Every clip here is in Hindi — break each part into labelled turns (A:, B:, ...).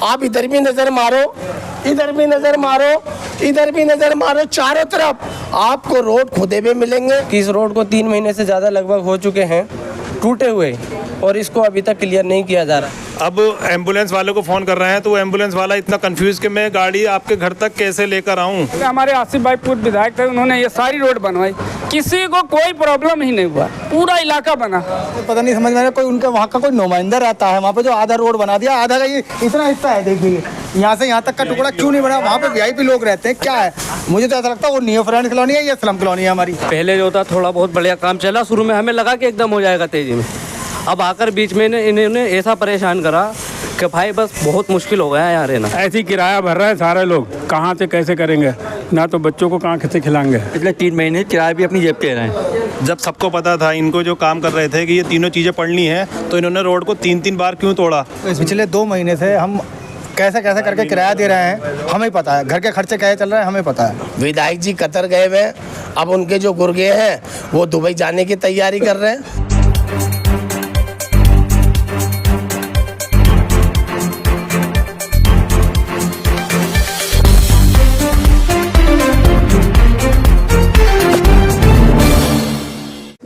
A: आप इधर भी नजर मारो, इधर भी नजर मारो, इधर भी नजर मारो, चारों तरफ आपको रोड खुदे हुए मिलेंगे।
B: इस रोड को 3 महीने से ज़्यादा लगभग हो चुके हैं टूटे हुए, और इसको अभी तक क्लियर नहीं किया जा रहा।
C: अब एम्बुलेंस वाले को फ़ोन कर रहे हैं तो वो एम्बुलेंस वाला इतना कंफ्यूज कि मैं गाड़ी आपके घर तक कैसे लेकर आऊं।
D: हमारे आसिफ भाई पूर्व विधायक थे, उन्होंने ये सारी रोड बनवाई, किसी को कोई प्रॉब्लम ही नहीं हुआ, पूरा इलाका बना।
E: पता नहीं समझ में आ रहा, कोई उनका वहाँ का कोई नुमाइंदा रहता है वहाँ पे जो आधा रोड बना दिया, आधा का ये इतना हिस्सा है, देखिए यहाँ से यहाँ तक का टुकड़ा क्यों नहीं बना। वहाँ पे वीआईपी लोग रहते हैं, क्या है मुझे तो ऐसा लगता है वो नियो फ्रेंड कॉलोनी है या स्लम कॉलोनी है हमारी।
F: पहले जो था थोड़ा बहुत बढ़िया काम चला, शुरू में हमें लगा कि एकदम हो जाएगा तेजी में, अब आकर बीच में इन्होंने ऐसा परेशान करा कि भाई बस बहुत मुश्किल हो गया है यहाँ रहना।
D: ऐसी किराया भर रहे हैं सारे लोग, कहाँ से कैसे करेंगे, ना तो बच्चों को कहाँ कैसे खिलाएंगे।
E: पिछले 3 महीने किराया भी अपनी जेब के रहे हैं।
C: जब सबको पता था इनको जो काम कर रहे थे कि ये तीनों चीज़ें पढ़नी है, तो इन्होंने रोड को 3-3 बार क्यों तोड़ा।
E: पिछले 2 महीने से हम कैसे कैसे करके किराया दे रहे हैं, हमें पता है, घर के खर्चे कैसे चल रहे हैं हमें पता है।
A: विधायक जी कतर गए हुए, अब उनके जो गुर्गे हैं वो दुबई जाने की तैयारी कर रहे हैं।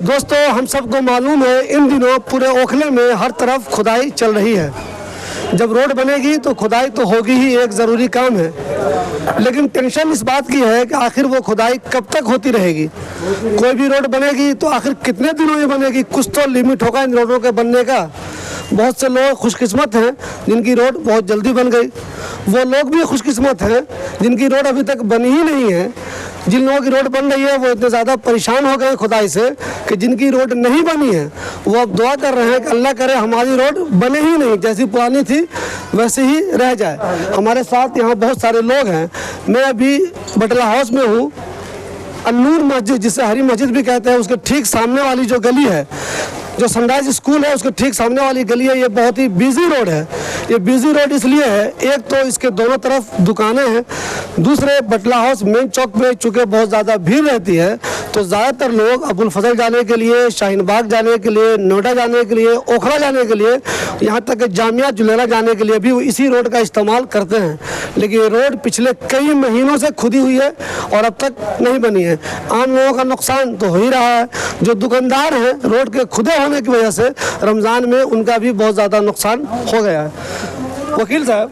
G: दोस्तों, हम सबको मालूम है इन दिनों पूरे ओखले में हर तरफ खुदाई चल रही है। जब रोड बनेगी तो खुदाई तो होगी ही, एक ज़रूरी काम है, लेकिन टेंशन इस बात की है कि आखिर वो खुदाई कब तक होती रहेगी। कोई भी रोड बनेगी तो आखिर कितने दिनों में बनेगी, कुछ तो लिमिट होगा इन रोडों के बनने का। बहुत से लोग खुशकिस्मत हैं जिनकी रोड बहुत जल्दी बन गई, वो लोग भी खुशकिस्मत हैं जिनकी रोड अभी तक बनी ही नहीं है। जिन लोगों की रोड बन रही है वो इतने ज़्यादा परेशान हो गए खुदाई से कि जिनकी रोड नहीं बनी है वो अब दुआ कर रहे हैं कि अल्लाह करे हमारी रोड बने ही नहीं, जैसी पुरानी थी वैसे ही रह जाए। हमारे साथ यहाँ बहुत सारे लोग हैं। मैं अभी बटला हाउस में हूँ। अन्नूर मस्जिद, जिसे हरी मस्जिद भी कहते हैं, उसके ठीक सामने वाली जो गली है, जो सनराइज स्कूल है उसके ठीक सामने वाली गली है, ये बहुत ही बिजी रोड है। ये बिजी रोड इसलिए है, एक तो इसके दोनों तरफ दुकानें हैं, दूसरे बटला हाउस मेन चौक में चूँकि बहुत ज़्यादा भीड़ रहती है तो ज़्यादातर लोग अबुल फजल जाने के लिए, शाहीन बाग जाने के लिए, नोएडा जाने के लिए, ओखला जाने के लिए, यहाँ तक कि जामिया जुलेरा जाने के लिए भी इसी रोड का इस्तेमाल करते हैं। लेकिन ये रोड पिछले कई महीनों से खुदी हुई है और अब तक नहीं बनी है। आम लोगों का नुकसान तो हो ही रहा है। जो दुकानदार हैं, रोड के खुदे होने की वजह से रमज़ान में उनका भी बहुत ज़्यादा नुकसान हो गया है। वकील साहब,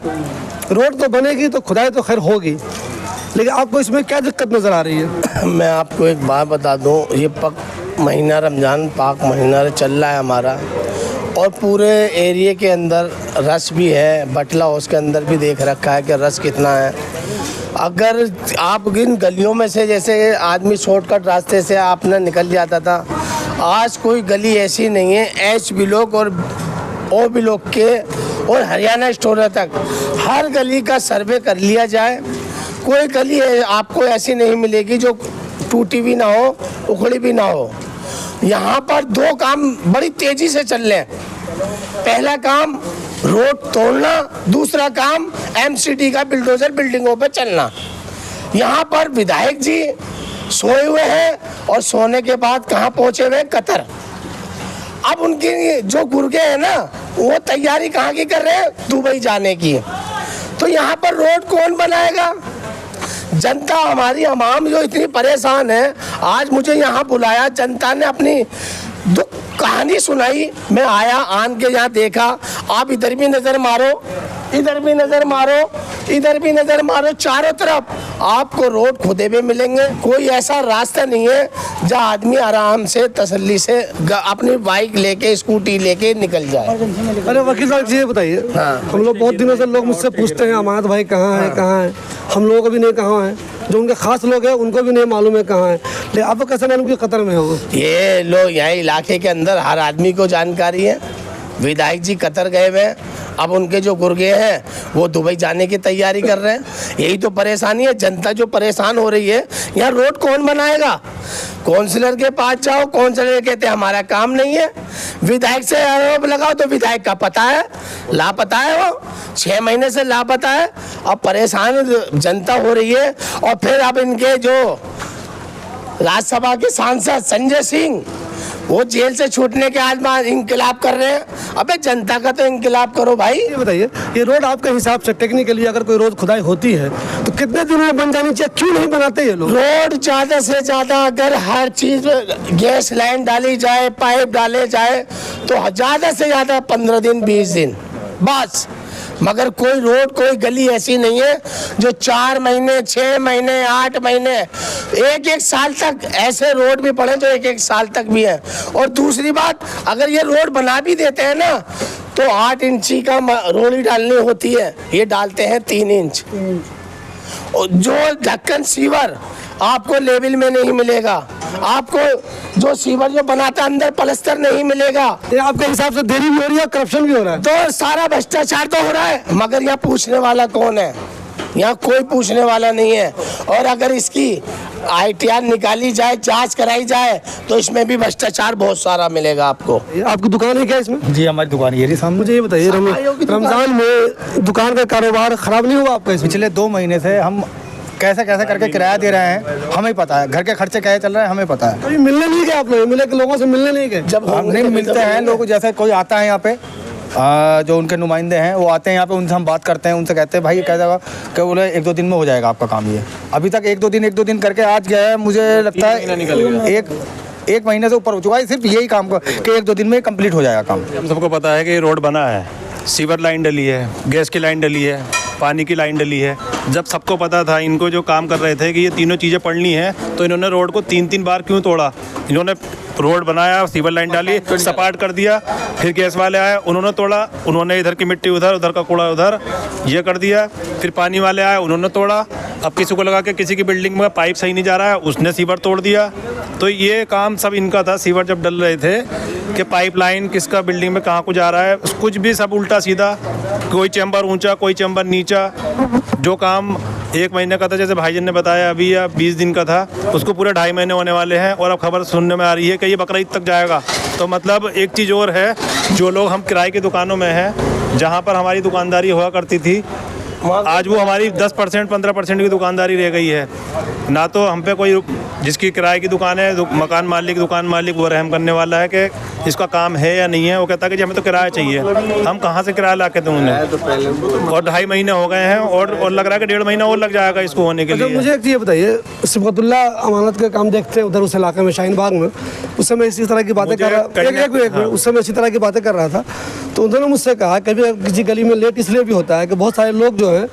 G: रोड तो बनेगी तो खुदाई तो खैर होगी, लेकिन आपको इसमें क्या दिक्कत नज़र आ रही है?
A: मैं आपको एक बात बता दूं, ये महीना रमज़ान पाक महीना चल रहा है हमारा, और पूरे एरिया के अंदर रश भी है। बटला हाउस के अंदर भी देख रखा है कि रश कितना है। अगर आप इन गलियों में से, जैसे आदमी शॉर्टकट रास्ते से आपने निकल जाता था, आज कोई गली ऐसी नहीं है, एच ब्लॉक और ओ ब्लॉक के और हरियाणा स्टोर तक हर गली का सर्वे कर लिया जाए, कोई गली आपको ऐसी नहीं मिलेगी जो टूटी भी ना हो, उखड़ी भी ना हो। यहाँ पर 2 काम बड़ी तेजी से चल रहे हैं। पहला काम रोड तोड़ना, दूसरा काम एमसीडी का बिल्डोजर बिल्डिंगों पर चलना। यहाँ पर विधायक जी सोए हुए हैं और सोने के बाद कहाँ पहुँचे हुए हैं? कतर। अब उनकी जो गुर्गे हैं ना, वो तैयारी कहाँ की कर रहे हैं? दुबई जाने की। तो यहाँ पर रोड कौन बनाएगा? जनता हमारी अवाम जो इतनी परेशान है। आज मुझे यहाँ बुलाया, जनता ने अपनी दुख कहानी सुनाई, मैं आया, आन के यहाँ देखा। आप इधर भी नज़र मारो, इधर भी नज़र मारो, इधर भी नज़र मारो, चारों तरफ आपको रोड खुदे हुए मिलेंगे। कोई ऐसा रास्ता नहीं है जहाँ आदमी आराम से तसल्ली से अपनी बाइक लेके, स्कूटी लेके निकल जाए।
G: अरे वकील साहब जी, ये बताइए, हम लोग बहुत दिनों से लोग मुझसे पूछते हैं अमानत भाई कहाँ है, कहाँ है। हम लोगों को भी नहीं कहाँ है, जो उनके खास लोग हैं उनको भी नहीं मालूम है कहाँ है। लेकिन आपको कैसे मालूम कि कतर में हो?
A: ये लोग यहाँ इलाके के अंदर हर आदमी को जानकारी है। विधायक जी कतर गए हुए हैं, अब उनके जो गुर्गे हैं वो दुबई जाने की तैयारी कर रहे हैं। यही तो परेशानी है, जनता जो परेशान हो रही है। यहाँ रोड कौन बनाएगा? काउंसलर के पास जाओ, काउंसलर कहते हैं हमारा काम नहीं है। विधायक से आरोप लगाओ तो विधायक का पता है, लापता है, वो 6 महीने से लापता है। अब परेशान जनता हो रही है। और फिर अब इनके जो राज्यसभा के सांसद संजय सिंह, वो जेल से छूटने के बाद इंकलाब कर रहे हैं। अबे जनता का तो इंकलाब करो भाई।
G: ये बताइए, ये रोड आपके हिसाब से टेक्निकली अगर कोई रोड खुदाई होती है तो कितने दिनों में बन जानी चाहिए? क्यों नहीं बनाते ये लोग?
A: रोड ज्यादा से ज्यादा अगर हर चीज गैस लाइन डाली जाए, पाइप डाले जाए तो ज्यादा से ज्यादा 15 दिन 20 दिन बस। मगर कोई रोड कोई गली ऐसी नहीं है जो 4 महीने 6 महीने 8 महीने 1 साल तक ऐसे रोड भी पड़े जो 1 साल तक भी है। और दूसरी बात, अगर ये रोड बना भी देते हैं ना तो 8 इंची का रोड ही डालनी होती है, ये डालते हैं 3 इंच। और जो ढक्कन सीवर आपको लेवल में नहीं मिलेगा, आपको जो सीवर जो बनाता अंदर प्लास्टर नहीं मिलेगा।
G: ये आपके हिसाब से देरी भी हो रही है, करप्शन भी हो रहा है।
A: तो सारा भ्रष्टाचार तो हो रहा है, मगर यहाँ पूछने वाला कौन है? यहाँ कोई पूछने वाला नहीं है। और अगर इसकी ITR निकाली जाए, जांच कराई जाए तो इसमें भी भ्रष्टाचार बहुत सारा मिलेगा आपको।
G: ये आपकी दुकान है क्या इसमें?
E: जी हमारी दुकान ये रही सामने।
G: मुझे ये बताइए, रमजान में दुकान का कारोबार खराब नहीं हुआ आपका?
E: पिछले 2 महीने से हम कैसे कैसे करके किराया दे रहे हैं, हमें पता है। घर के खर्चे कैसे चल रहे हैं हमें पता है।
G: कभी मिलने नहीं गए आप लोग? मिले के लोगों से मिलने नहीं गए?
A: जब
E: हम नहीं मिलते हैं लोग, जैसे कोई आता है यहाँ पे जो उनके नुमाइंदे हैं वो आते हैं यहाँ पे, उनसे हम बात करते हैं, उनसे कहते हैं भाई ये कैसा कि बोले 1-2 दिन में हो जाएगा आपका काम। ये अभी तक 1-2 दिन करके आज गया है, मुझे लगता है एक महीने से ऊपर हो चुका है सिर्फ यही काम को कि 1-2 दिन में कंप्लीट हो जाएगा काम।
C: हम सबको पता है कि रोड बना है, सीवर लाइन डली है, गैस की लाइन डली है, पानी की लाइन डली है। जब सबको पता था, इनको जो काम कर रहे थे कि ये तीनों चीज़ें पड़नी है, तो इन्होंने रोड को 3-3 बार क्यों तोड़ा? इन्होंने रोड बनाया, सीवर लाइन डाली, सपाट कर दिया, फिर गैस वाले आए, उन्होंने तोड़ा, उन्होंने इधर की मिट्टी उधर, उधर का कूड़ा उधर, ये कर दिया। फिर पानी वाले आए, उन्होंने तोड़ा। अब किसी को लगा कि किसी की बिल्डिंग में पाइप सही नहीं जा रहा है, उसने सीवर तोड़ दिया। तो ये काम सब इनका था। सीवर जब डल रहे थे कि पाइपलाइन किसका बिल्डिंग में कहाँ को जा रहा है, कुछ भी सब उल्टा सीधा, कोई चैम्बर ऊंचा कोई चैम्बर नीचा। जो काम 1 महीने का था, जैसे भाईजान ने बताया अभी, या 20 दिन का था, उसको पूरे 2.5 महीने होने वाले हैं। और अब खबर सुनने में आ रही है कि ये बकरीद तक जाएगा। तो मतलब एक चीज़ और है, जो लोग हम किराए की दुकानों में हैं, जहाँ पर हमारी दुकानदारी हुआ करती थी, आज वो हमारी 10% 15% की दुकानदारी रह गई है। ना तो हम पे कोई, जिसकी किराए की दुकान है, दुकान मालिक वो रहम करने वाला है कि इसका काम है या नहीं है। वो कहता है कि हमें तो किराया चाहिए, हम कहाँ से किराया ला के दूँ उन्हें। और 2.5 महीने हो गए हैं और लग रहा है कि 1.5 महीना और लग जाएगा इसको होने के लिए।
G: मुझे एक चीज़ बताइए, सिबगतुल्लाह अमानत के काम देखते हैं उधर उस इलाके में, शाहीन बाग में, उस समय इसी तरह की बातें कर रहा था। उस समय इसी तरह की बातें कर रहा था, तो उन्होंने मुझसे कहा कभी किसी गली में लेट इसलिए भी होता है कि बहुत सारे लोग जो है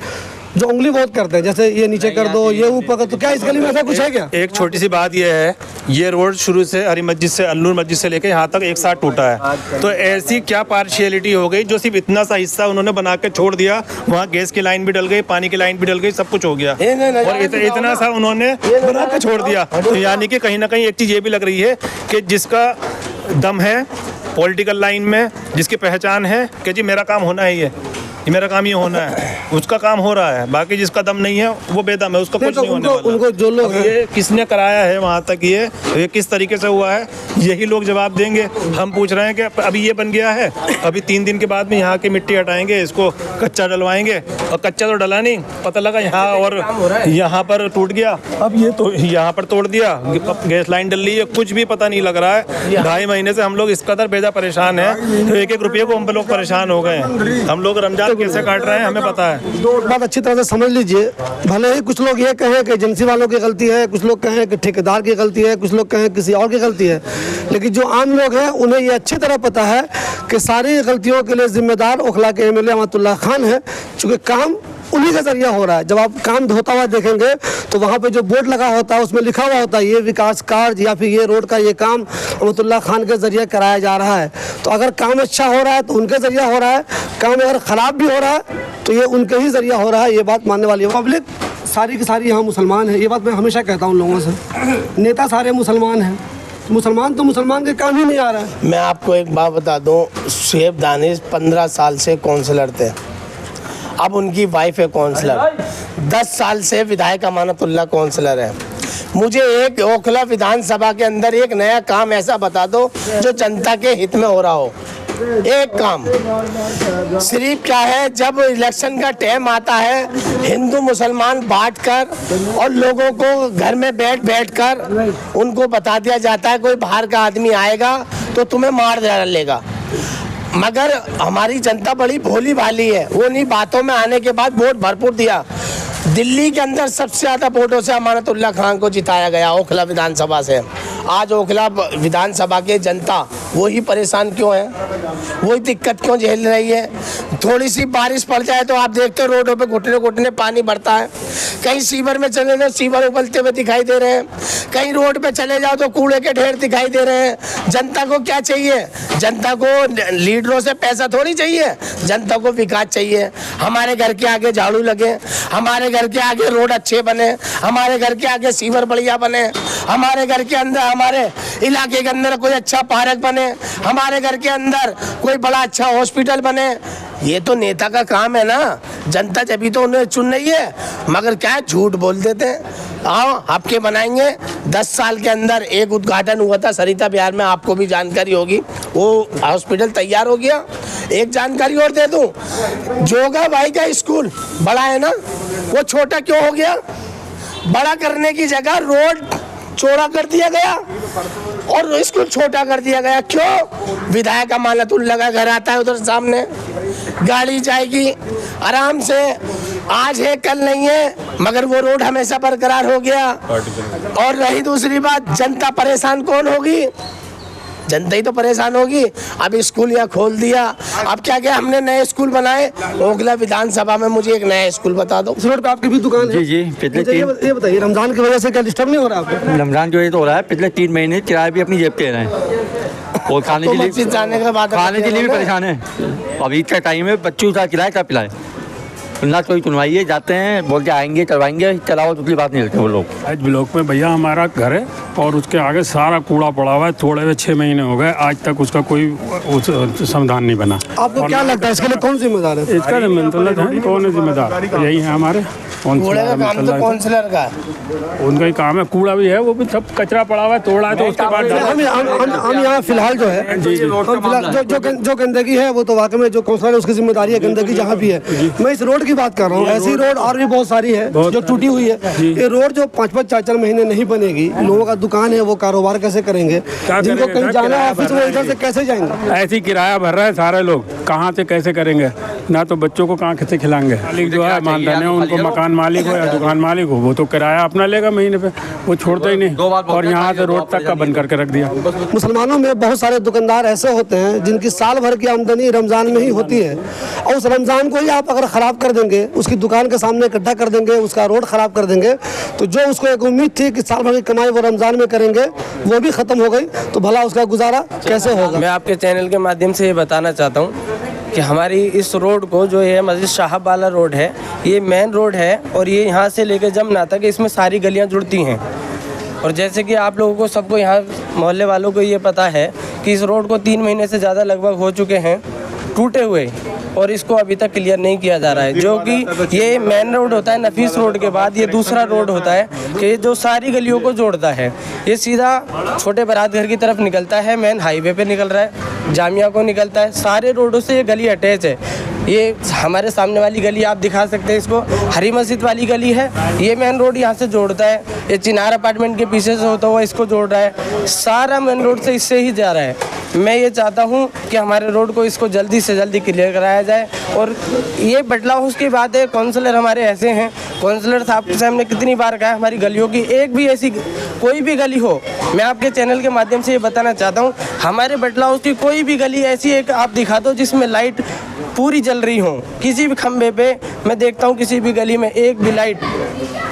G: जो उंगली बहुत करते हैं, जैसे ये नीचे कर दो, ये ऊपर कर। तो क्या इस गली में ऐसा कुछ है क्या?
C: एक छोटी सी बात यह है, ये रोड शुरू से हरी मस्जिद से अन्नूर मस्जिद से लेके यहाँ तक एक साथ टूटा है। तो ऐसी क्या पार्शियलिटी हो गई जो सिर्फ इतना सा हिस्सा उन्होंने बना के छोड़ दिया? वहाँ गैस की लाइन भी डल गई, पानी की लाइन भी डल गई, सब कुछ हो गया, और इतना सा उन्होंने बना के छोड़ दिया। तो यानी कि कहीं ना कहीं एक चीज़ ये भी लग रही है कि जिसका दम है पॉलिटिकल लाइन में, जिसकी पहचान है कि जी मेरा काम होना ही है, मेरा काम ये होना है, उसका काम हो रहा है। बाकी जिसका दम नहीं है वो बेदम है, उसका कुछ नहीं होने वाला।
G: उनको जो लोग
C: ये किसने कराया है वहाँ तक, ये किस तरीके से हुआ है, यही लोग जवाब देंगे। हम पूछ रहे हैं कि अभी ये बन गया है, अभी 3 दिन के बाद में यहाँ की मिट्टी हटाएंगे, इसको कच्चा डलवाएंगे, और कच्चा तो डला नहीं, पता लगा यहाँ और यहाँ पर टूट गया, अब ये तो यहाँ पर तोड़ दिया, गैस लाइन डल रही है, कुछ भी पता नहीं लग रहा है। 2.5 महीने से हम लोग इस कदर बेजा परेशान है, तो 1-1 रुपये को हम लोग परेशान हो गए हैं। हम लोग रमजान कैसे काट रहे हैं हमें पता है।
G: बात अच्छी तरह से समझ लीजिए। भले ही कुछ लोग ये कहें कि एजेंसी वालों की गलती है, कुछ लोग कहें कि ठेकेदार की गलती है, कुछ लोग कहें किसी और की गलती है, लेकिन जो आम लोग हैं उन्हें ये अच्छी तरह पता है कि सारी गलतियों के लिए जिम्मेदार ओखला के MLA अमातुल्लाह खान है, चूँकि काम उन्हीं का जरिया हो रहा है। जब आप काम होता हुआ देखेंगे तो वहाँ पे जो बोर्ड लगा होता है उसमें लिखा हुआ होता है ये विकास कार्य या फिर ये रोड का ये काम अमातुल्लाह खान के जरिए कराया जा रहा है। तो अगर काम अच्छा हो रहा है तो उनके जरिया हो रहा है, काम अगर ख़राब भी हो रहा है तो ये उनके ही जरिया हो रहा है। ये बात मानने वाली है। पब्लिक सारी की सारी यहाँ मुसलमान है, ये बात मैं हमेशा कहता हूँ लोगों से। नेता सारे मुसलमान हैं, मुसलमान तो मुसलमान के काम ही नहीं आ रहा है।
A: मैं आपको एक बात बता दूं, शुएब दानिश 15 साल से काउंसलर थे, अब उनकी वाइफ है काउंसलर, 10 साल से विधायक अमानतुल्लाह काउंसलर है। मुझे एक ओखला विधानसभा के अंदर एक नया काम ऐसा बता दो जो जनता के हित में हो रहा हो। एक काम सिर्फ क्या है, जब इलेक्शन का टाइम आता है हिंदू मुसलमान बांटकर और लोगों को घर में बैठ कर उनको बता दिया जाता है कोई बाहर का आदमी आएगा तो तुम्हें मार डालेगा। मगर हमारी जनता बड़ी भोली भाली है, वो नहीं बातों में आने के बाद वोट भरपूर दिया। दिल्ली के अंदर सबसे ज़्यादा वोटों से अमानतुल्लाह खान को जिताया गया ओखला विधानसभा से। आज ओखला विधानसभा के जनता वही परेशान क्यों है, वही दिक्कत क्यों झेल रही है। थोड़ी सी बारिश पड़ जाए तो आप देखते हो रोडों पे घुटने घुटने पानी भरता है। कहीं सीवर में चले जाओ सीवर उबलते हुए दिखाई दे रहे हैं, कहीं रोड पे चले जाओ तो कूड़े के ढेर दिखाई दे रहे हैं। जनता को क्या चाहिए? जनता को लीडरों से पैसा थोड़ी चाहिए, जनता को विकास चाहिए। हमारे घर के आगे झाड़ू लगे, हमारे घर के आगे रोड अच्छे बने, हमारे घर के आगे सीवर बढ़िया बने, हमारे घर के अंदर हमारे इलाके के अंदर कोई अच्छा पार्क बने, हमारे घर के अंदर कोई बड़ा अच्छा हॉस्पिटल बने। ये तो नेता का काम है ना, जनता जब तो उन्हें चुन रही है। मगर क्या है, झूठ बोल देते हैं। आओ आपके बनाएंगे। 10 साल के अंदर एक उद्घाटन हुआ था सरिता बिहार में, आपको भी जानकारी होगी, वो हॉस्पिटल तैयार हो गया। एक जानकारी और दे दूं, जोगा भाई का स्कूल बड़ा है ना, वो छोटा क्यों हो गया? बड़ा करने की जगह रोड चौड़ा कर दिया गया और स्कूल छोटा कर दिया गया। क्यों? विधायक अमानतुल्लाह का घर आता है उधर सामने, गाड़ी जाएगी आराम से, आज है कल नहीं है, मगर वो रोड हमेशा बरकरार हो गया। और रही दूसरी बात, जनता परेशान कौन होगी? जनता ही तो परेशान होगी। अब स्कूल यहाँ खोल दिया, अब क्या क्या हमने नए स्कूल बनाए। ओखला विधानसभा में मुझे एक नया स्कूल बता दो।
G: इस रोड पे आपकी भी दुकान है?
H: जी पिछले
G: मुझे ये बताइए, रमजान की वजह से क्या डिस्टर्ब नहीं हो रहा आपको?
H: रमजान की वजह तो हो रहा है, पिछले 3 महीने किराया भी अपनी जेब पे रहे हैं और खाने
A: तो
H: के लिए
A: मस्जिद जाने के बाद
H: खाने के लिए भी परेशान है। अब ईद का टाइम है, बच्चों का किराया क्या पिलाए, ना कोई सुनवाइए, जाते हैं बोलते आएंगे चलवाएंगे, चलाओ तो बात नहीं लगती वो लोग।
I: आज ब्लॉक में भैया हमारा घर है और उसके आगे सारा कूड़ा पड़ा हुआ है, थोड़े हुए 6 महीने हो गए, आज तक उसका कोई समाधान नहीं बना।
G: आपको क्या लगता है इसके लिए कौन जिम्मेदार है?
I: इसका मतलब है कौन है जिम्मेदार? यही है हमारे
A: कूड़े का काम तो काउंसलर का,
I: उनका ही काम है। कूड़ा भी है, वो भी सब कचरा पड़ा हुआ है, तोड़ा है तो उसके बाद
G: हम यहाँ फिलहाल जो है जो गंदगी है वो तो वाकई में जो काउंसलर है उसकी जिम्मेदारी है, गंदगी जहाँ भी है। मैं इस रोड की बात कर रहा हूँ, ऐसी रोड और भी बहुत सारी है जो टूटी हुई है। ये रोड जो 5-5 4-4 महीने नहीं बनेगी, लोगों का दुकान है वो कारोबार कैसे करेंगे? जिनको कहीं जाना है ऑफिस में इधर से कैसे जाएंगे?
I: ऐसी किराया भर रहे हैं सारे लोग, कहाँ से कैसे करेंगे? ना तो बच्चों को कहाँ कैसे खिलाएंगे? मालिक जो है मानधन है, उनको मकान मालिक हो या दुकान मालिक हो, वो तो किराया अपना लेगा महीने पे, वो छोड़ता ही नहीं। और यहाँ से रोड तक का बंद करके रख दिया।
G: मुसलमानों में बहुत सारे दुकानदार ऐसे होते हैं जिनकी साल भर की आमदनी रमजान में ही होती है, और उस रमजान को ही आप अगर ख़राब कर देंगे, उसकी दुकान के सामने इकट्ठा कर देंगे, उसका रोड ख़राब कर देंगे, तो जो उसको एक उम्मीद थी कि साल भर की कमाई वो रमजान में करेंगे, वो भी ख़त्म हो गई। तो भला उसका गुजारा कैसे होगा?
B: मैं आपके चैनल के माध्यम से ये बताना चाहता हूँ कि हमारी इस रोड को जो है मस्जिद साहब वाला रोड है, ये मेन रोड है और ये यहाँ से लेकर जमना तक इसमें सारी गलियाँ जुड़ती हैं। और जैसे कि आप लोगों को सबको यहाँ मोहल्ले वालों को ये पता है कि इस रोड को 3 महीने से ज़्यादा लगभग हो चुके हैं टूटे हुए, और इसको अभी तक क्लियर नहीं किया जा रहा है। जो कि ये मेन रोड होता है, नफीस रोड के बाद ये दूसरा रोड होता है कि जो सारी गलियों को जोड़ता है। ये सीधा छोटे बारात घर की तरफ निकलता है, मेन हाईवे पे निकल रहा है, जामिया को निकलता है, सारे रोडों से ये गली अटैच है। ये हमारे सामने वाली गली आप दिखा सकते हैं, इसको हरी मस्जिद वाली गली है, ये मेन रोड यहाँ से जोड़ता है। ये चिनार अपार्टमेंट के पीछे से होता हुआ इसको जोड़ रहा है, सारा मेन रोड से इससे ही जा रहा है। मैं ये चाहता हूँ कि हमारे रोड को इसको जल्दी से जल्दी क्लियर कराया जाए। और ये बटला हाउस की बात है, काउंसलर हमारे ऐसे हैं, काउंसलर साहब से हमने कितनी बार कहा हमारी गलियों की एक भी ऐसी कोई भी गली हो, मैं आपके चैनल के माध्यम से ये बताना चाहता हूँ, हमारे बटला हाउस की कोई भी गली ऐसी एक आप दिखा दो जिसमें लाइट पूरी जल रही हो। किसी भी खंबे पे मैं देखता हूँ किसी भी गली में एक भी लाइट,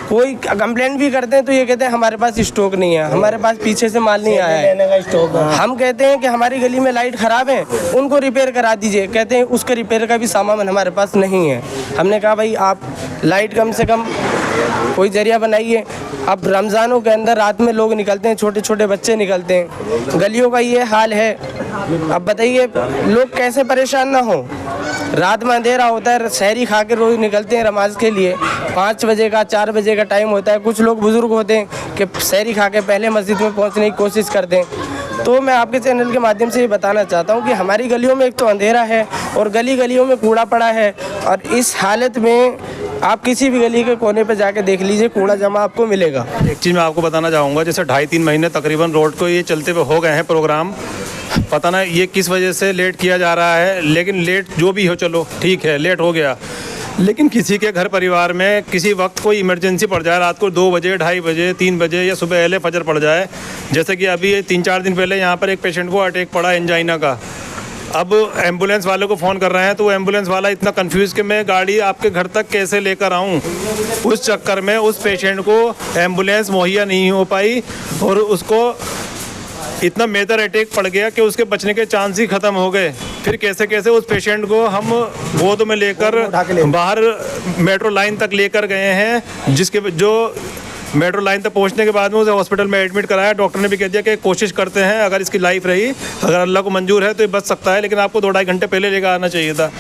B: कोई कंप्लेंट भी करते हैं तो ये कहते हैं हमारे पास स्टॉक नहीं है, हमारे पास पीछे से माल नहीं आया है। हम कहते हैं कि हमारी गली में लाइट ख़राब है, उनको रिपेयर करा दीजिए, कहते हैं उसके रिपेयर का भी सामान हमारे पास नहीं है। हमने कहा भाई आप लाइट कम से कम कोई जरिया बनाइए। अब रमज़ानों के अंदर रात में लोग निकलते हैं, छोटे छोटे बच्चे निकलते हैं, गलियों का ये हाल है। अब बताइए लोग कैसे परेशान ना हो। रात में अंधेरा होता है, शहरी खा के रोज निकलते हैं नमाज के लिए, 5 बजे का 4 बजे का टाइम होता है। कुछ लोग बुजुर्ग होते हैं कि शहरी खा के पहले मस्जिद में पहुंचने की कोशिश करते हैं। तो मैं आपके चैनल के माध्यम से ये बताना चाहता हूँ कि हमारी गलियों में एक तो अंधेरा है और गली गलियों में कूड़ा पड़ा है, और इस हालत में आप किसी भी गली के कोने पे जाके देख लीजिए, कूड़ा जमा आपको मिलेगा।
C: एक चीज़ मैं आपको बताना चाहूँगा, जैसे 2.5-3 महीने तकरीबन रोड को ये चलते हुए हो गए हैं प्रोग्राम, पता ना ये किस वजह से लेट किया जा रहा है, लेकिन लेट जो भी हो चलो ठीक है, लेट हो गया, लेकिन किसी के घर परिवार में किसी वक्त कोई इमरजेंसी पड़ जाए, रात को 2 बजे, 2:30 बजे, 3 बजे या सुबह अहले फजर पड़ जाए, जैसे कि अभी 3-4 दिन पहले यहाँ पर एक पेशेंट को अटैक पड़ा एंजाइना का। अब एम्बुलेंस वाले को फ़ोन कर रहे हैं तो वो एम्बुलेंस वाला इतना कंफ्यूज कि मैं गाड़ी आपके घर तक कैसे लेकर आऊं। उस चक्कर में उस पेशेंट को एम्बुलेंस मुहैया नहीं हो पाई और उसको इतना मेजर अटैक पड़ गया कि उसके बचने के चांस ही ख़त्म हो गए। फिर कैसे कैसे उस पेशेंट को हम गोद में लेकर बाहर मेट्रो लाइन तक लेकर गए हैं, जिसके जो मेट्रो लाइन तक पहुंचने के बाद में उसे हॉस्पिटल में एडमिट कराया। डॉक्टर ने भी कह दिया कि कोशिश करते हैं, अगर इसकी लाइफ रही, अगर अल्लाह को मंजूर है तो ये बच सकता है, लेकिन आपको 2-2.5 घंटे पहले लेकर आना चाहिए था।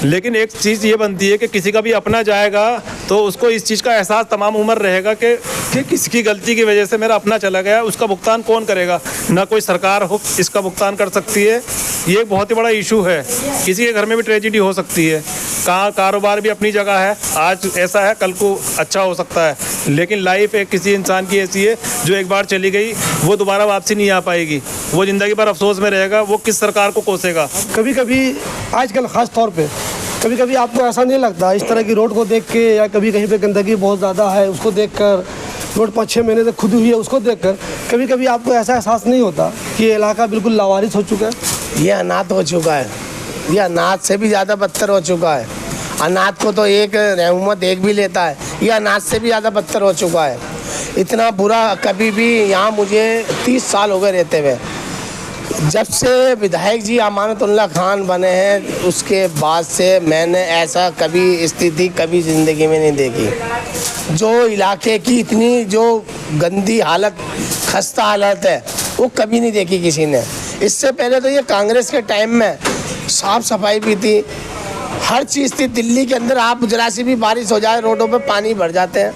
C: लेकिन एक चीज़ ये बनती है कि किसी का भी अपना जाएगा तो उसको इस चीज़ का एहसास तमाम उम्र रहेगा कि किसकी गलती की वजह से मेरा अपना चला गया, उसका भुगतान कौन करेगा। ना कोई सरकार हो इसका भुगतान कर सकती है। ये एक बहुत ही बड़ा इशू है, किसी के घर में भी ट्रेजिडी हो सकती है। कारोबार भी अपनी जगह है, आज ऐसा है कल को अच्छा हो सकता है, लेकिन लाइफ एक किसी इंसान की ऐसी है जो एक बार चली गई वो दोबारा वापसी नहीं आ पाएगी, वो ज़िंदगी भर अफसोस में रहेगा, वो किस सरकार को कोसेगा।
G: कभी कभी आजकल ख़ास तौर पे कभी कभी आपको ऐसा नहीं लगता इस तरह की रोड को देख के, या कभी कहीं पे गंदगी बहुत ज़्यादा है उसको देखकर, रोड 5-6 महीने से खुदी हुई है उसको देखकर, कभी कभी आपको ऐसा एहसास नहीं होता कि ये इलाका बिल्कुल लावारिस हो चुका है?
A: ये अनाथ हो चुका है, ये अनाथ से भी ज़्यादा बदतर हो चुका है। अनाथ को तो एक रहमत एक भी लेता है, ये अनाथ से भी ज़्यादा बदतर हो चुका है। इतना बुरा कभी भी यहाँ मुझे 30 साल हो गए रहते हुए, जब से विधायक जी अमानतुल्लाह खान बने हैं उसके बाद से मैंने ऐसा कभी स्थिति कभी ज़िंदगी में नहीं देखी। जो इलाके की इतनी जो गंदी हालत, खस्ता हालत है, वो कभी नहीं देखी किसी ने। इससे पहले तो ये कांग्रेस के टाइम में साफ़ सफाई भी थी, हर चीज़ थी। दिल्ली के अंदर आप जरा सी भी बारिश हो जाए रोडों पे पानी भर जाते हैं,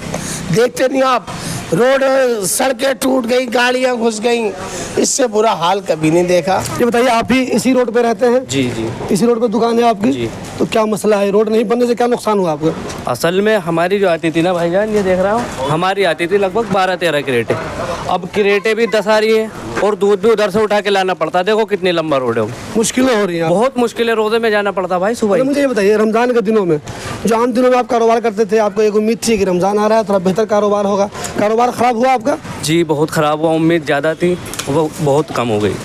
A: देखते नहीं आप, रोड सड़कें टूट गई, गाड़ियां घुस गई, इससे बुरा हाल कभी नहीं देखा।
G: ये बताइए, आप ही इसी रोड पे रहते हैं?
F: जी जी,
G: इसी रोड पे दुकान है आपकी?
F: जी।
G: तो क्या मसला है, रोड नहीं बनने से क्या नुकसान हुआ आपका?
F: असल में हमारी जो आती थी ना भाईजान, ये देख रहा हूँ, हमारी आती थी लगभग 12-13 क्रेटें। अब क्रेटें भी 10 आ रही है और दूध भी उधर से उठा के लाना पड़ता है। देखो कितनी लंबा रोड है,
G: मुश्किलें हो रही हैं,
F: बहुत मुश्किलें, रोजे में जाना पड़ता भाई सुबह।
G: मुझे ये बताइए, रमज़ान के दिनों में जो आम दिनों में आप कारोबार करते थे, आपको एक उम्मीद थी कि रमज़ान आ रहा है थोड़ा बेहतर कारोबार होगा, कारोबार ख़राब हुआ आपका?
F: जी बहुत ख़राब हुआ, उम्मीद ज़्यादा थी वो बहुत कम हो गई।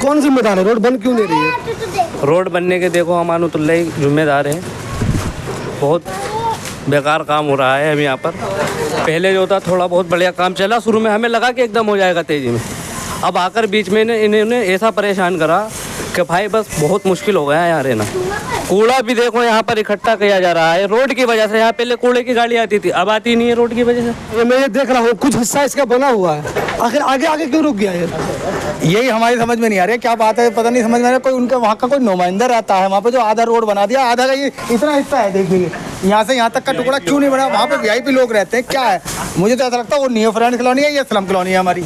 G: कौन जिम्मेदार है, रोड बन क्यों नहीं रही है?
F: रोड बनने के देखो अमानतुल्लाह ही जिम्मेदार है, बहुत बेकार काम हो रहा है। हम यहाँ पर पहले जो था थोड़ा बहुत बढ़िया काम चला, शुरू में हमें लगा कि एकदम हो जाएगा तेज़ी में, अब आकर बीच में इन्होंने ऐसा परेशान करा कि भाई बस बहुत मुश्किल हो गया है यहाँ रहना। कूड़ा भी देखो यहाँ पर इकट्ठा किया जा रहा है रोड की वजह से। यहाँ पहले कूड़े की गाड़ी आती थी, अब आती नहीं है रोड की वजह से।
G: ये मैं ये देख रहा हूँ कुछ हिस्सा इसका बना हुआ है, आखिर आगे आगे क्यों रुक गया ये?
E: यही हमारी समझ में नहीं आ रही है, क्या बात है पता नहीं समझ में आ रहा। कोई उनके वहाँ का कोई नुमाइंदा रहता है वहाँ पे जो आधा रोड बना दिया, आधा का ये इतना हिस्सा है, देखिए यहाँ से यहाँ तक का टुकड़ा क्यों नहीं बना? वहाँ पे वीआईपी लोग रहते हैं, क्या है? मुझे तो ऐसा लगता है वो नियो फ्रेंड्स कॉलोनी है या स्लम कॉलोनी है हमारी,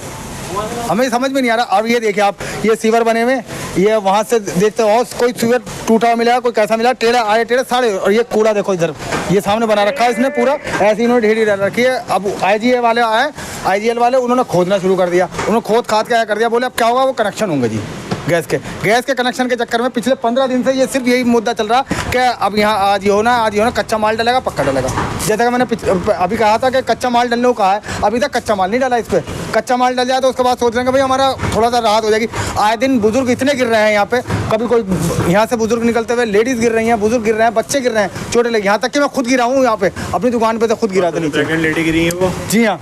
E: हमें समझ में नहीं आ रहा। अब ये देखिए आप, ये सीवर बने हुए, ये वहाँ से देखते हो कोई सीवर टूटा हुआ मिला, कोई कैसा मिला, टेढ़ा आए टेढ़े साढ़े, और ये कूड़ा देखो इधर ये सामने बना रखा है इसने पूरा, ऐसे इन्होंने ढेरी डाल रखी है। अब आईजीएल वाले आए, आईजीएल वाले उन्होंने खोदना शुरू कर दिया, उन्होंने खोद खाद क्या कर दिया, बोले अब क्या होगा, वो कनेक्शन होंगे जी गैस के कनेक्शन के चक्कर में पिछले 15 दिन से ये सिर्फ यही मुद्दा चल रहा कि अब यहाँ आज ये होना कच्चा माल डलेगा, पक्का डलेगा। जैसा कि मैंने अभी कहा था कि कच्चा माल डलने को कहा है, अभी तक कच्चा माल नहीं डाला इस पर। कच्चा माल डल जाए तो उसके बाद सोच रहे हैं कि भाई हमारा थोड़ा सा राहत हो जाएगी। आए दिन बुजुर्ग इतने गिर रहे हैं यहाँ पे, कभी कोई यहाँ से बुजुर्ग निकलते हुए लेडीज़ गिर रही हैं, बुजुर्ग गिर रहे हैं, बच्चे गिर रहे हैं, छोटे लगे, यहाँ तक कि मैं खुद गिरा हूँ यहाँ पे अपनी दुकान पे, तो खुद गिरा था नीचे।
C: लेडी गिरी है वो?
E: जी हाँ,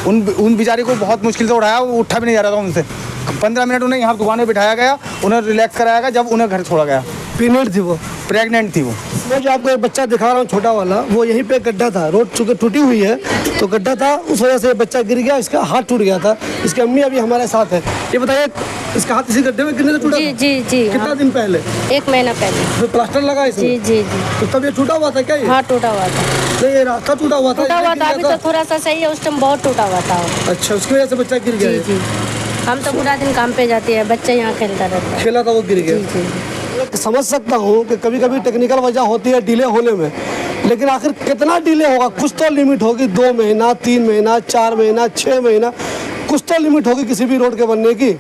E: उन बेचारी को बहुत मुश्किल से उठाया, वो उठा भी नहीं जा रहा था उनसे। 15 मिनट उन्हें यहाँ दुकान में बिठाया गया, उन्हें रिलैक्स कराया गया, जब उन्हें घर छोड़ा गया।
G: प्रेग्नेंट थी वो?
E: प्रेग्नेंट थी वो।
G: मैं जो आपको एक बच्चा दिखा रहा हूँ छोटा वाला, वो यहीं पे गड्ढा था, रोड चूँकि टूटी हुई है तो गड्ढा था, उस वजह से बच्चा गिर गया, इसका हाथ टूट गया था। इसकी अम्मी अभी हमारे साथ है। ये बताइए, इसका हाथ इसी गड्ढे में गिरने से टूटा?
J: जी जी जी।
G: कितना दिन पहले?
J: 1 महीना पहले।
G: तो प्लास्टर लगा इसमें?
J: जी जी जी।
G: तो तब ये टूटा हुआ था क्या ये?
J: हाँ टूटा हुआ था।
G: नहीं, ये रास्ता टूटा हुआ था?
J: टूटा हुआ था, अभी तो थोड़ा सा सही है, उस टाइम बहुत टूटा हुआ था।
G: अच्छा, उसकी वजह से बच्चा गिर गया?
J: जी जी। हम तो पूरा दिन काम पे जाते हैं, बच्चे यहाँ खेलता रहता है।
G: खेला था वो गिर गया।
J: जी जी।
G: समझ सकता हूँ कि कभी कभी टेक्निकल वजह होती है डिले होने में, लेकिन आखिर कितना डिले होगा? कुछ तो लिमिट होगी, 2 महीना, 3 महीना, 4 महीना, 6 महीना, कुछ तो लिमिट होगी किसी भी रोड के बनने की।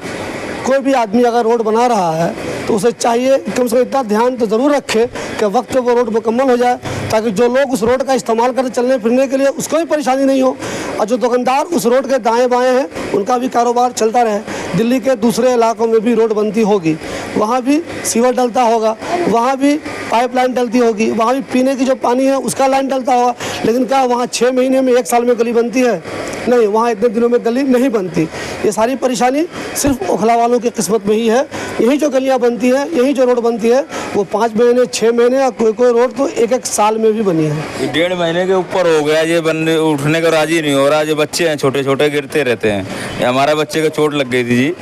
G: कोई भी आदमी अगर रोड बना रहा है तो उसे चाहिए कम से कम इतना ध्यान तो ज़रूर रखे कि वक्त पे वो रोड मुकम्मल हो जाए, ताकि जो लोग उस रोड का इस्तेमाल करते चलने फिरने के लिए उसको भी परेशानी नहीं हो, और जो दुकानदार उस रोड के दाएं बाएं हैं उनका भी कारोबार चलता रहे। दिल्ली के दूसरे इलाकों में भी रोड बनती होगी, वहाँ भी सीवर डलता होगा, वहाँ भी पाइपलाइन डलती होगी, वहाँ भी पीने की जो पानी है उसका लाइन डलता होगा, लेकिन क्या वहाँ 6 महीने में 1 साल में गली बनती है? नहीं, वहाँ इतने दिनों में गली नहीं बनती। ये सारी परेशानी सिर्फ ओखला वालों की किस्मत में ही है। यही जो गलियाँ बनती हैं, यही जो रोड बनती है, वो 5 महीने, 6 महीने, और कोई रोड तो 1-1 साल में भी बनी है।
K: 1.5 महीने के ऊपर हो गया, ये बनने उठने का राजी नहीं हो रहा। ये बच्चे हैं छोटे छोटे, गिरते रहते हैं। ये हमारे बच्चे को चोट लग गई थी जी,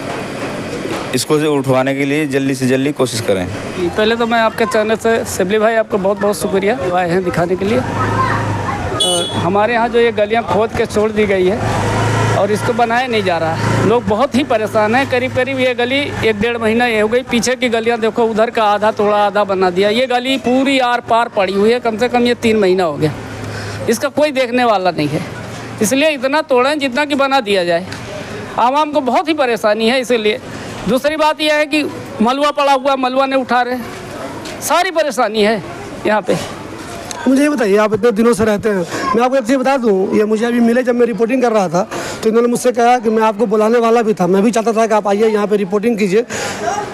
K: इसको से उठवाने के लिए जल्दी से जल्दी कोशिश करें।
D: पहले तो मैं आपके चैनल से शिबली भाई आपका बहुत बहुत शुक्रिया आए हैं दिखाने के लिए। हमारे यहाँ जो ये गलियाँ खोद के छोड़ दी गई है और इसको बनाया नहीं जा रहा है, लोग बहुत ही परेशान हैं। करीब करीब ये गली 1-1.5 महीना ये हो गई। पीछे की गलियाँ देखो, उधर का आधा तोड़ा, आधा बना दिया। ये गली पूरी आर पार पड़ी हुई है, कम से कम ये 3 महीना हो गया, इसका कोई देखने वाला नहीं है। इसलिए इतना तोड़ें जितना कि बना दिया जाए। आवाम को बहुत ही परेशानी है। इसीलिए दूसरी बात यह है कि मलबा पड़ा हुआ, मलबा नहीं उठा रहे, सारी परेशानी है यहाँ पे।
G: मुझे ये बताइए, आप इतने दिनों से रहते हैं, मैं आपको एक चीज़ बता दूं, ये मुझे अभी मिले जब मैं रिपोर्टिंग कर रहा था तो इन्होंने मुझसे कहा कि मैं आपको बुलाने वाला भी था, मैं भी चाहता था कि आप आइए यहाँ पे रिपोर्टिंग कीजिए।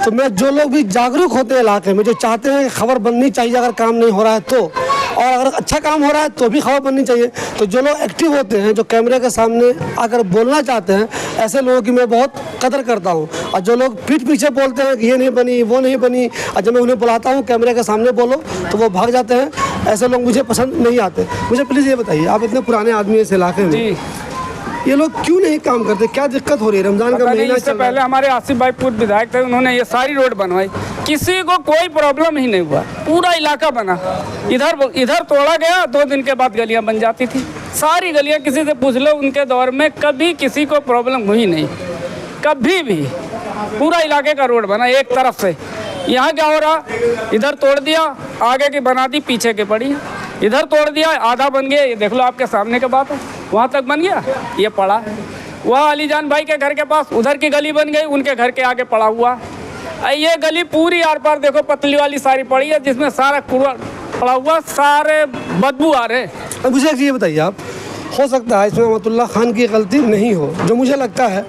G: तो मैं जो लोग भी जागरूक होते हैं इलाके में, जो चाहते हैं खबर बननी चाहिए अगर काम नहीं हो रहा है तो, और अगर अच्छा काम हो रहा है तो भी खबर बननी चाहिए, तो जो लोग एक्टिव होते हैं, जो कैमरे के सामने आकर बोलना चाहते हैं, ऐसे लोगों की मैं बहुत कदर करता हूँ। और जो लोग पीठ पीछे बोलते हैं कि ये नहीं बनी, वो नहीं बनी, और जब मैं उन्हें बुलाता हूँ कैमरे के सामने बोलो तो वो भाग जाते हैं, ऐसे लोग मुझे पसंद नहीं आते। मुझे प्लीज़ ये बताइए, आप इतने पुराने आदमी इस इलाके में, ये लोग क्यों नहीं काम करते? क्या दिक्कत हो रही है? रमजान का महीना
D: इससे पहले हमारे आसिफ भाई पूर्व विधायक थे, उन्होंने ये सारी रोड बनवाई, किसी को कोई प्रॉब्लम ही नहीं हुआ। पूरा इलाका बना, इधर तोड़ा गया, 2 दिन के बाद गलियां बन जाती थी। सारी गलियां किसी से पूछ लो, उनके दौर में कभी किसी को प्रॉब्लम हुई नहीं, कभी भी। पूरा इलाके का रोड बना एक तरफ से। यहाँ क्या हो रहा, इधर तोड़ दिया, आगे की बना दी, पीछे के पड़ी। इधर तोड़ दिया, आधा बन गया, ये देख लो आपके सामने के बात है, वहाँ तक बन गया, ये पड़ा। वहाँ अलीजान भाई के घर के पास उधर की गली बन गई, उनके घर के आगे पड़ा हुआ। ये गली पूरी आर पार देखो, पतली वाली सारी पड़ी है, जिसमें सारा कूड़ा पड़ा हुआ, सारे बदबू आ रहे।
G: अब मुझे ये बताइए, आप हो सकता है इसमें अहमदुल्ला खान की गलती नहीं हो, जो मुझे लगता है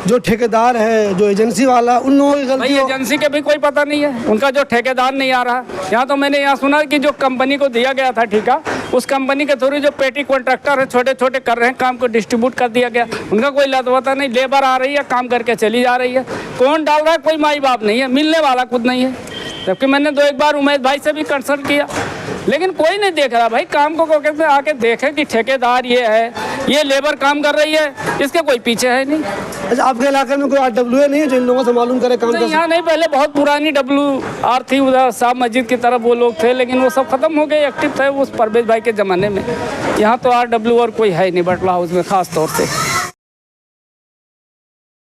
G: जो ठेकेदार है, जो एजेंसी वाला, उन लोगों की गलती
D: भाई एजेंसी के भी कोई पता नहीं है, उनका जो ठेकेदार नहीं आ रहा। यहाँ तो मैंने यहाँ सुना कि जो कंपनी को दिया गया था ठेका, उस कंपनी के थ्रू जो पेटी कॉन्ट्रैक्टर है, छोटे छोटे कर रहे हैं काम को, डिस्ट्रीब्यूट कर दिया गया। उनका कोई लदवता नहीं, लेबर आ रही है, काम करके चली जा रही है। कौन डाल रहा है, कोई माई बाप नहीं है, मिलने वाला खुद नहीं है। जबकि मैंने 2-1 बार उमेद भाई से भी कंसल्ट किया, लेकिन कोई नहीं देख रहा। भाई काम को कैसे आके देखे कि ठेकेदार ये है, ये लेबर काम कर रही है, इसके कोई पीछे है नहीं।
G: अच्छा, आपके इलाके में कोई RWA नहीं है जो इन लोगों से मालूम करे काम?
D: यहाँ नहीं, पहले बहुत पुरानी WR थी, उधर शाह मस्जिद की तरफ वो लोग थे, लेकिन वो सब खत्म हो गए। एक्टिव थे उस परवेज भाई के ज़माने में। यहाँ तो RW और कोई है नहीं, बटला हाउस में ख़ास तौर से।